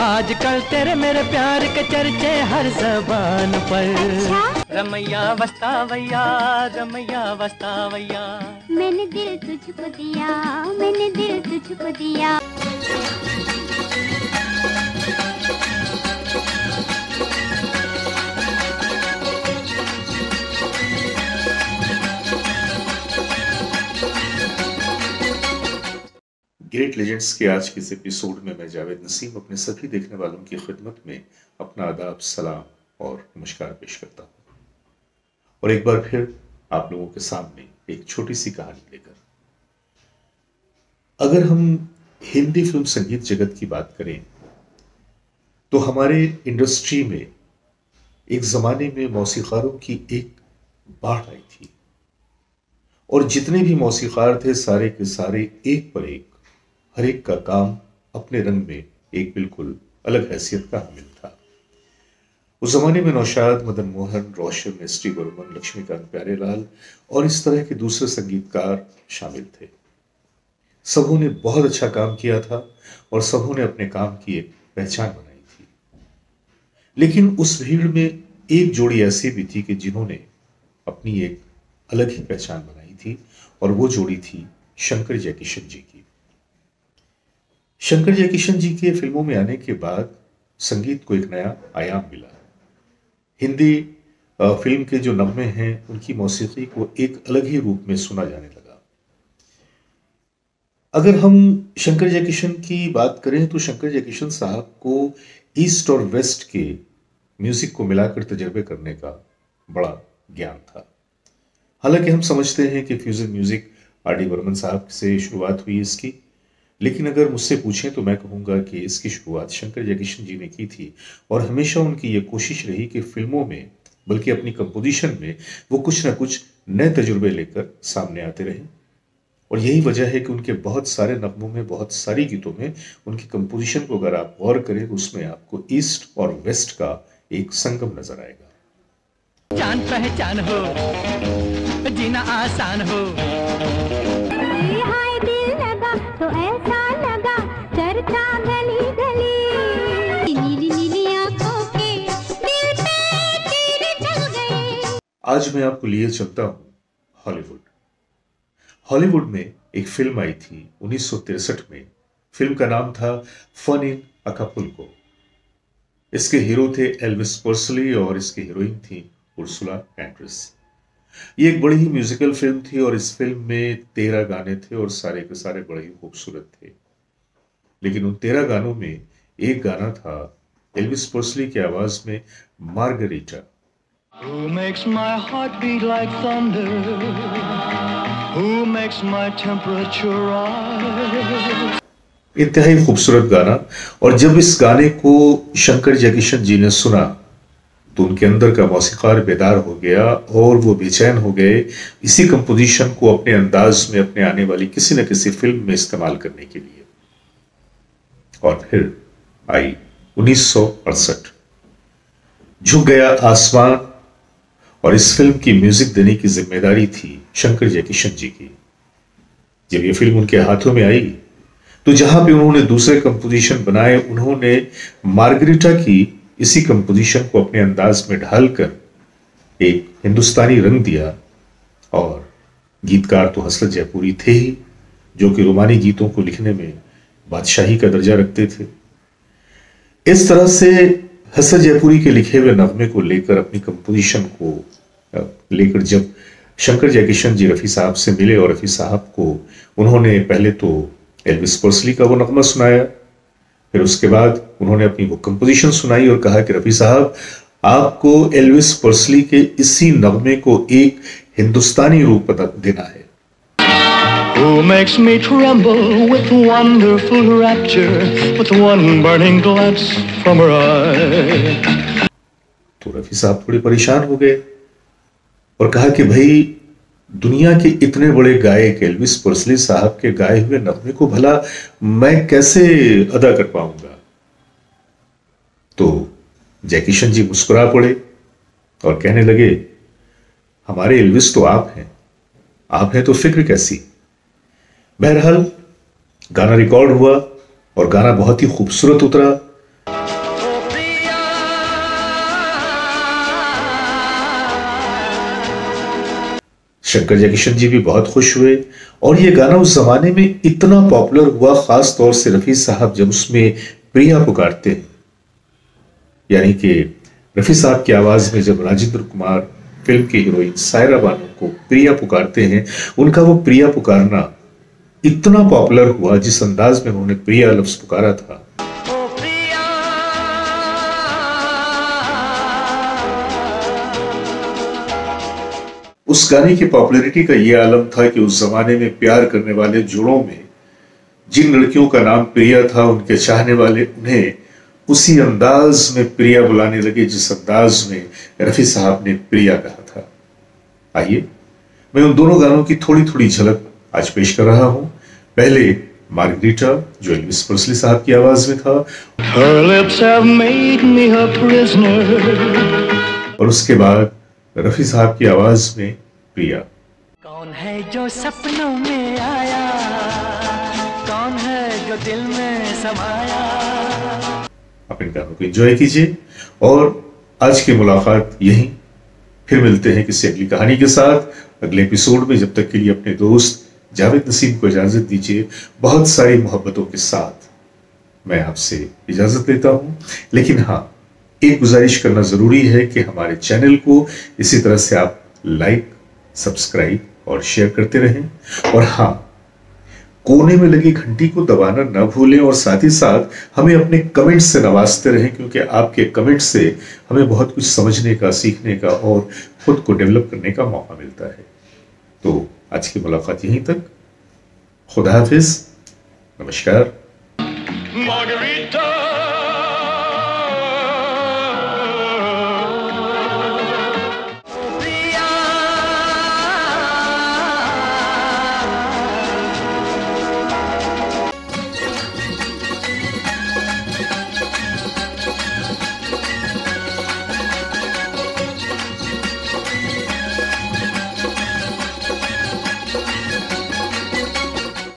आजकल तेरे मेरे प्यार के चर्चे हर जबान पर। अच्छा? रमैया वस्तावैया, रमैया वस्तावैया, मैंने दिल तुझको दिया, मैंने दिल तुझको दिया। ग्रेट लेजेंड्स के आज के इस एपिसोड में मैं जावेद नसीम अपने सभी देखने वालों की खिदमत में अपना आदाब, सलाम और नमस्कार पेश करता हूं। और एक बार फिर आप लोगों के सामने एक छोटी सी कहानी लेकर। अगर हम हिंदी फिल्म संगीत जगत की बात करें तो हमारे इंडस्ट्री में एक जमाने में मौसीकारों की एक बाढ़ आई थी और जितने भी मौसीकार थे सारे के सारे एक पर एक, हर एक का काम अपने रंग में एक बिल्कुल अलग हैसियत का हामिल था। उस जमाने में नौशाद, मदन मोहन, रोशन, एस टी बर्मन, लक्ष्मीकांत प्यारेलाल और इस तरह के दूसरे संगीतकार शामिल थे। सबों ने बहुत अच्छा काम किया था और सबों ने अपने काम की एक पहचान बनाई थी। लेकिन उस भीड़ में एक जोड़ी ऐसी भी थी कि जिन्होंने अपनी एक अलग ही पहचान बनाई थी और वो जोड़ी थी शंकर जयकिशन जी की। शंकर जयकिशन जी के फिल्मों में आने के बाद संगीत को एक नया आयाम मिला। हिंदी फिल्म के जो नगमे हैं उनकी मौसीकी को एक अलग ही रूप में सुना जाने लगा। अगर हम शंकर जयकिशन की बात करें तो शंकर जयकिशन साहब को ईस्ट और वेस्ट के म्यूजिक को मिलाकर तजर्बे करने का बड़ा ज्ञान था। हालांकि हम समझते हैं कि fusion music R D Burman साहब से शुरुआत हुई इसकी, लेकिन अगर मुझसे पूछें तो मैं कहूँगा कि इसकी शुरुआत शंकर जयकिशन जी ने की थी और हमेशा उनकी ये कोशिश रही कि फिल्मों में बल्कि अपनी कंपोजिशन में वो कुछ ना कुछ नए तजुर्बे लेकर सामने आते रहे। और यही वजह है कि उनके बहुत सारे नगमों में, बहुत सारी गीतों में उनकी कंपोजिशन को अगर आप गौर करें तो उसमें आपको ईस्ट और वेस्ट का एक संगम नजर आएगा। जान पहचान हो, जीना आसान हो, तो ऐसा लगा चर्चा गली गली, नीली नीली आंखों के दिल पे तीर चल गए। आज मैं आपको लिए चलता हूं हॉलीवुड। हॉलीवुड में एक फिल्म आई थी 1963 में। फिल्म का नाम था फन इन अकापुल्को। इसके हीरो थे एल्विस प्रेस्ली और इसकी हीरोइन थी उर्सुला एंड्रेस। ये एक बड़ी ही म्यूजिकल फिल्म थी और इस फिल्म में 13 गाने थे और सारे के सारे बड़े ही खूबसूरत थे। लेकिन उन 13 गानों में एक गाना था एल्विस प्रेस्ली की आवाज में, margarita. Who makes my heart beat like thunder? Who makes my temperature rise? इंतहाई खूबसूरत गाना। और जब इस गाने को शंकर जयकिशन जी ने सुना तो उनके अंदर का मौसीकार बेदार हो गया और वो बेचैन हो गए इसी कंपोजिशन को अपने अंदाज में अपने आने वाली किसी न किसी फिल्म में इस्तेमाल करने के लिए। और फिर आई 1968, झुक गया आसमान, और इस फिल्म की म्यूजिक देने की जिम्मेदारी थी शंकर जयकिशन जी की। जब ये फिल्म उनके हाथों में आई तो जहां भी उन्होंने दूसरे कंपोजिशन बनाए, उन्होंने मार्गरीटा की इसी कंपोजिशन को अपने अंदाज में ढालकर एक हिंदुस्तानी रंग दिया। और गीतकार तो हसरत जयपुरी थे ही, जो कि रोमानी गीतों को लिखने में बादशाही का दर्जा रखते थे। इस तरह से हसरत जयपुरी के लिखे हुए नगमे को लेकर, अपनी कंपोजिशन को लेकर जब शंकर जयकिशन जी रफ़ी साहब से मिले और रफ़ी साहब को उन्होंने पहले तो एल्विस प्रेस्ली का वो नगमा सुनाया, फिर उसके बाद उन्होंने अपनी वो कंपोजिशन सुनाई और कहा कि रफ़ी साहब, आपको एल्विस प्रेस्ली के इसी नगमे को एक हिंदुस्तानी रूप देना है। Who makes me tremble with wonderful rapture, with one burning glance from her eye? तो रफ़ी साहब थोड़े परेशान हो गए और कहा कि भाई, दुनिया के इतने बड़े गायक एल्विस प्रेस्ली साहब के गाए हुए नगमे को भला मैं कैसे अदा कर पाऊंगा। तो जयकिशन जी मुस्कुरा पड़े और कहने लगे, हमारे एल्विस तो आप हैं तो फिक्र कैसी। बहरहाल गाना रिकॉर्ड हुआ और गाना बहुत ही खूबसूरत उतरा। शंकर जयकिशन जी भी बहुत खुश हुए और ये गाना उस जमाने में इतना पॉपुलर हुआ, खास तौर से रफी साहब जब उसमें प्रिया पुकारते हैं, यानी कि रफी साहब की आवाज में जब राजेंद्र कुमार फिल्म की हीरोइन सायरा बानो को प्रिया पुकारते हैं, उनका वो प्रिया पुकारना इतना पॉपुलर हुआ, जिस अंदाज में उन्होंने प्रिया लफ्ज पुकारा था, उस गाने की पॉपुलैरिटी का यह आलम था कि उस जमाने में प्यार करने वाले जोड़ों में जिन लड़कियों का नाम प्रिया था, उनके चाहने वाले उन्हें उसी अंदाज में प्रिया बुलाने लगे जिस अंदाज में रफी साहब ने प्रिया कहा था। आइए मैं उन दोनों गानों की थोड़ी थोड़ी झलक आज पेश कर रहा हूं। पहले मार्गरीटा जो एल्विस प्रेस्ली साहब की आवाज में था, Her lips have made me her prisoner. और उसके बाद रफी साहब की आवाज में प्रिया। कौन है जो सपनों में आया, कौन है जो दिल में समाया। आप इन गानों को एंजॉय कीजिए और आज की मुलाकात यहीं, फिर मिलते हैं किसी अगली कहानी के साथ अगले एपिसोड में। जब तक के लिए अपने दोस्त जावेद नसीम को इजाजत दीजिए, बहुत सारी मोहब्बतों के साथ मैं आपसे इजाजत लेता हूं। लेकिन हाँ, एक गुजारिश करना जरूरी है कि हमारे चैनल को इसी तरह से आप लाइक, सब्सक्राइब और शेयर करते रहें। और हाँ, कोने में लगी घंटी को दबाना न भूलें और साथ ही साथ हमें अपने कमेंट्स से नवाजते रहें, क्योंकि आपके कमेंट्स से हमें बहुत कुछ समझने का, सीखने का और खुद को डेवलप करने का मौका मिलता है। तो आज की मुलाकात यहीं तक। खुदा हाफिज, नमस्कार।